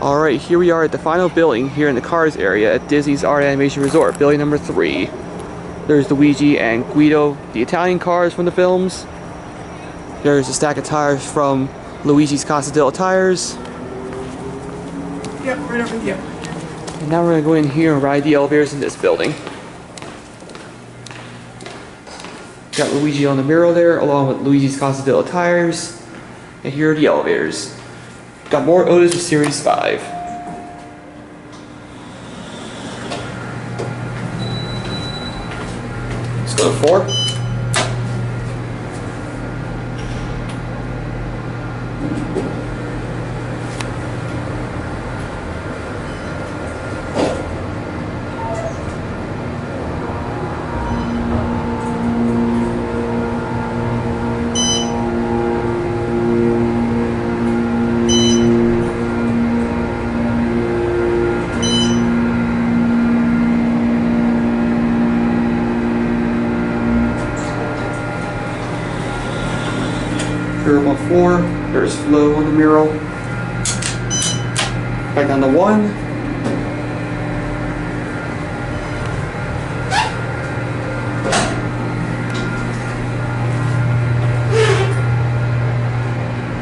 Alright, here we are at the final building here in the Cars area at Disney's Art Animation Resort, building number 3. There's Luigi and Guido, the Italian cars from the films. There's a stack of tires from Luigi's Casa Della tires. Yep, right over here. And now we're going to go in here and ride the elevators in this building. Got Luigi on the mural there, along with Luigi's Casa Della tires. And here are the elevators. Got more Otis with Series 5. Let's go to 4. Curve on 4, there's flow on the mural. Back down to 1.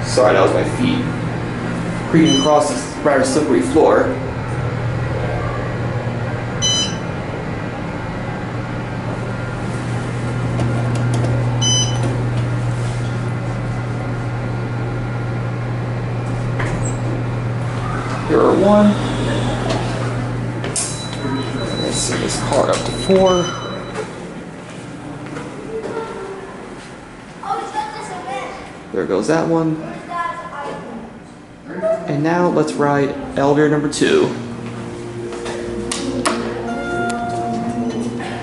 Sorry, that was my feet creaking across this rather slippery floor. Here are 1. Let's send this car up to 4. There goes that one. And now let's ride elevator number 2.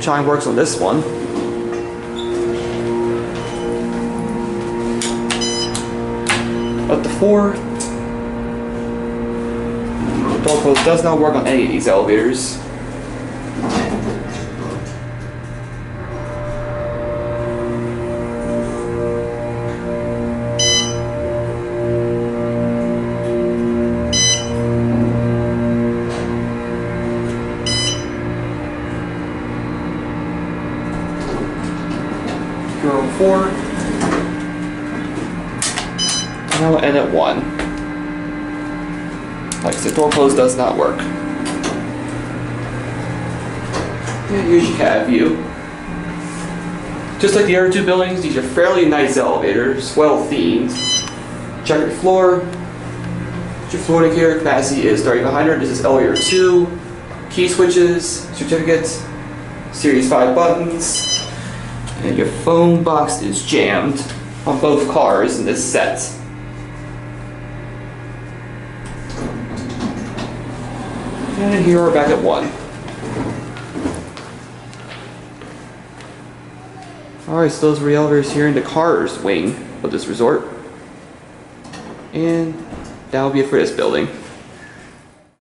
Chime works on this one. Up to 4. Door close does not work on any of these elevators. Go 4. And now we'll end at 1. Like I said, door close does not work. Yeah, here's your cab view. Just like the other 2 buildings, these are fairly nice elevators, well themed. Checkered floor. Your floating carrier capacity is 3,500. This is elevator 2. Key switches, certificates, Series 5 buttons, and your phone box is jammed on both cars in this set. And here we're back at 1. Alright, so those were the elevators here in the Cars wing of this resort. And that'll be it for this building.